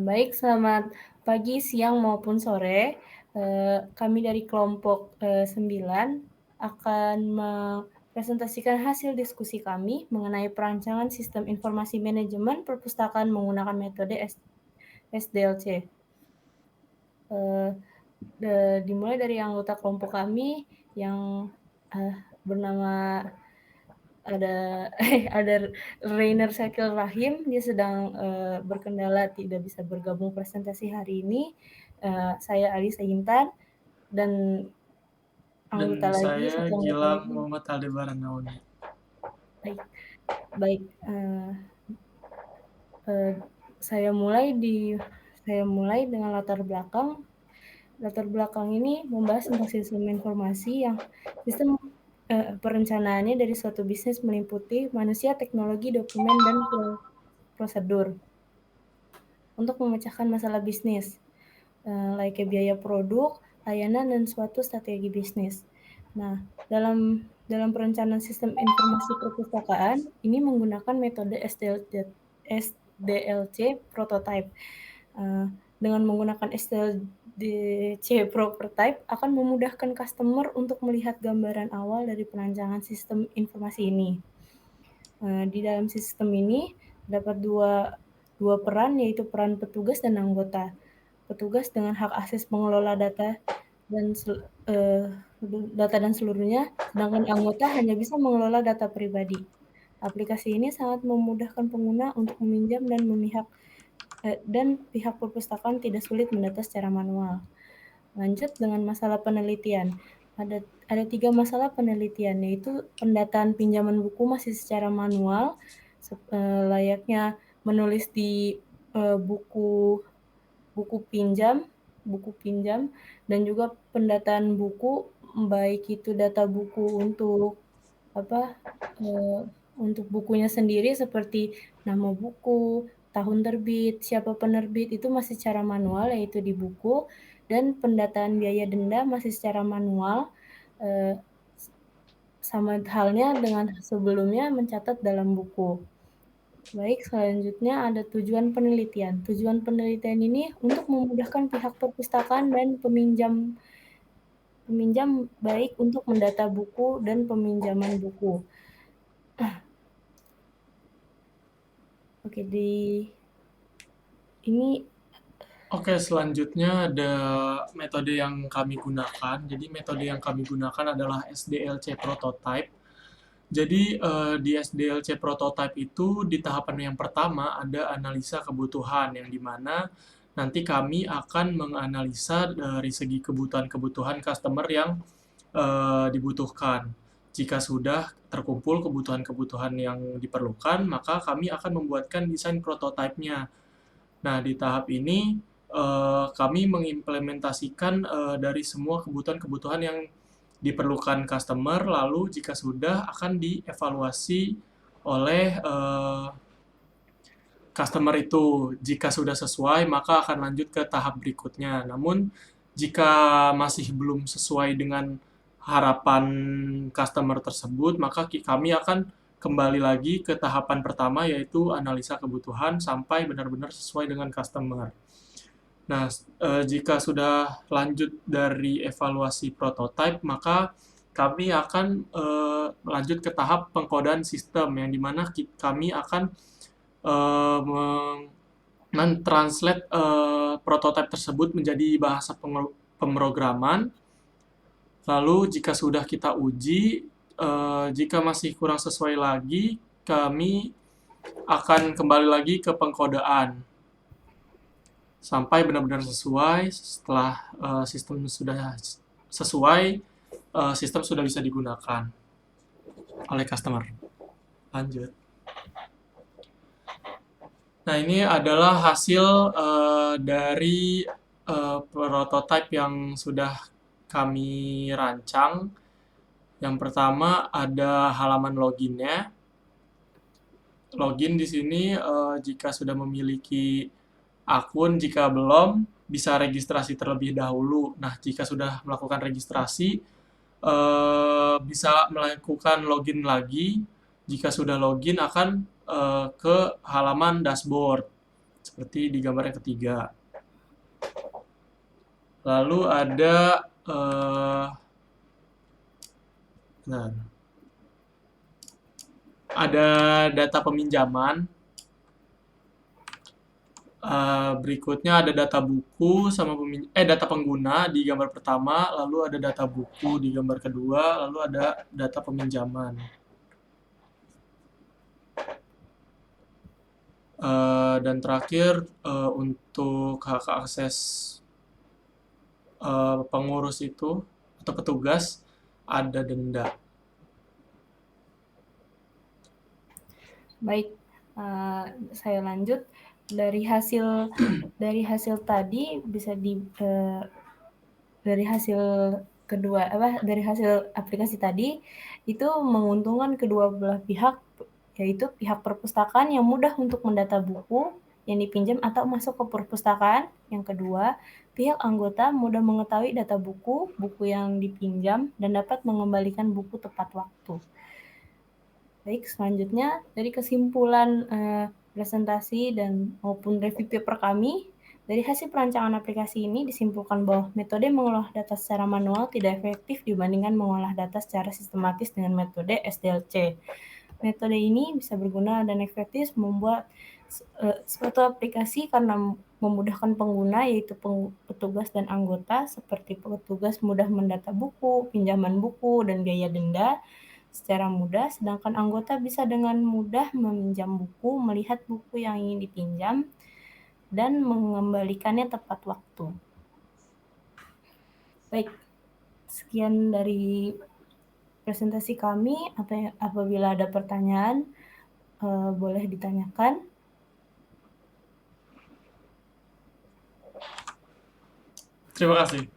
Baik, selamat pagi, siang, maupun sore. Kami dari kelompok 9 akan mempresentasikan hasil diskusi kami mengenai perancangan sistem informasi manajemen perpustakaan menggunakan metode SDLC. Eee, Dimulai dari anggota kelompok kami yang bernama ada ada Rainer Syakil Rahim, dia sedang berkendala tidak bisa bergabung presentasi hari ini. Saya Alisa Intan dan Dan anggota lagi, saya satu anggota Gilang lagi. Muhammad Aldebaran Nauni. Baik baik, eee, saya mulai saya mulai dengan latar belakang. Latar belakang ini membahas tentang sistem informasi yang sistem perencanaannya dari suatu bisnis meliputi manusia, teknologi, dokumen, dan prosedur untuk memecahkan masalah bisnis, layaknya biaya produk, layanan, dan suatu strategi bisnis. Nah, dalam perencanaan sistem informasi perpustakaan, ini menggunakan metode SDLC prototype. Dengan menggunakan SDLC prototype akan memudahkan customer untuk melihat gambaran awal dari perancangan sistem informasi ini. Di dalam sistem ini terdapat dua peran, yaitu peran petugas dan anggota. Petugas dengan hak akses mengelola dan sel eee, data dan seluruhnya, sedangkan anggota hanya bisa mengelola data pribadi. Aplikasi ini sangat memudahkan pengguna untuk meminjam dan pihak perpustakaan tidak sulit mendata secara manual. Lanjut dengan masalah penelitian. Ada 3 masalah penelitian, yaitu pendataan pinjaman buku masih secara manual, layaknya menulis di, buku buku pinjam buku pinjam, dan juga pendataan buku, baik itu data buku apa, eee, untuk bukunya sendiri seperti nama buku, tahun terbit, siapa penerbit, itu masih secara manual, yaitu di buku, dan pendataan biaya denda masih secara manual, eee, sama halnya dengan sebelumnya mencatat dalam buku. Baik, selanjutnya ada tujuan penelitian. Tujuan penelitian ini untuk memudahkan pihak perpustakaan dan peminjam peminjam baik untuk mendata buku dan peminjaman buku. Oke, ini Oke, selanjutnya ada metode yang kami gunakan. Jadi metode yang kami gunakan adalah SDLC prototype. Jadi di SDLC prototype itu di tahapan yang pertama ada analisa kebutuhan yang dimana nanti kami akan menganalisa dari segi kebutuhan-kebutuhan customer yang dibutuhkan. Jika sudah terkumpul kebutuhan-kebutuhan yang diperlukan, maka kami akan membuatkan desain prototipenya. Nah, di tahap ini kami mengimplementasikan dari semua kebutuhan-kebutuhan yang diperlukan customer, lalu jika sudah akan dievaluasi oleh customer itu. Jika sudah sesuai, maka akan lanjut ke tahap berikutnya. Namun, jika masih belum sesuai dengan harapan customer tersebut, maka kami akan kembali lagi ke tahapan pertama, yaitu analisa kebutuhan sampai benar-benar sesuai dengan customer. Nah, jika sudah lanjut dari evaluasi prototype, maka kami akan lanjut ke tahap pengkodaan sistem, yang dimana kami akan mentranslate prototipe tersebut menjadi bahasa pemrograman. Lalu jika sudah kita uji, jika masih kurang sesuai lagi, kami akan kembali lagi ke pengkodaan sampai benar-benar sesuai. Setelah sistem sudah sesuai, sistem sudah bisa digunakan oleh customer. Lanjut. Nah, ini adalah hasil dari prototipe yang sudah kami rancang. Yang pertama ada halaman loginnya. Login di sini jika sudah memiliki akun, jika belum bisa registrasi terlebih dahulu. Nah, jika sudah melakukan registrasi bisa melakukan login lagi. Jika sudah login akan ke halaman dashboard. seperti di gambar yang ketiga. Lalu ada nah, ada data peminjaman. Berikutnya ada data buku sama data pengguna di gambar pertama, lalu ada data buku di gambar kedua, lalu ada data peminjaman. Dan terakhir untuk hak akses pengurus itu atau petugas ada denda. Baik, saya lanjut. Dari hasil tadi bisa dari hasil dari hasil aplikasi tadi itu menguntungkan kedua belah pihak, yaitu pihak perpustakaan yang mudah untuk mendata buku yang dipinjam atau masuk ke perpustakaan. Yang kedua, pihak anggota mudah mengetahui data buku yang dipinjam dan dapat mengembalikan buku tepat waktu. Baik, selanjutnya dari kesimpulan presentasi dan maupun review paper kami, dari hasil perancangan aplikasi ini disimpulkan bahwa metode mengolah data secara manual tidak efektif dibandingkan mengolah data secara sistematis dengan metode SDLC. Metode ini bisa berguna dan efektif membuat suatu aplikasi karena memudahkan pengguna, yaitu petugas dan anggota, seperti petugas mudah mendata buku, pinjaman buku, dan biaya denda secara mudah, sedangkan anggota bisa dengan mudah meminjam buku, melihat buku yang ingin dipinjam, dan mengembalikannya tepat waktu. Baik, sekian dari presentasi kami. Apabila ada pertanyaan, boleh ditanyakan. Terima kasih.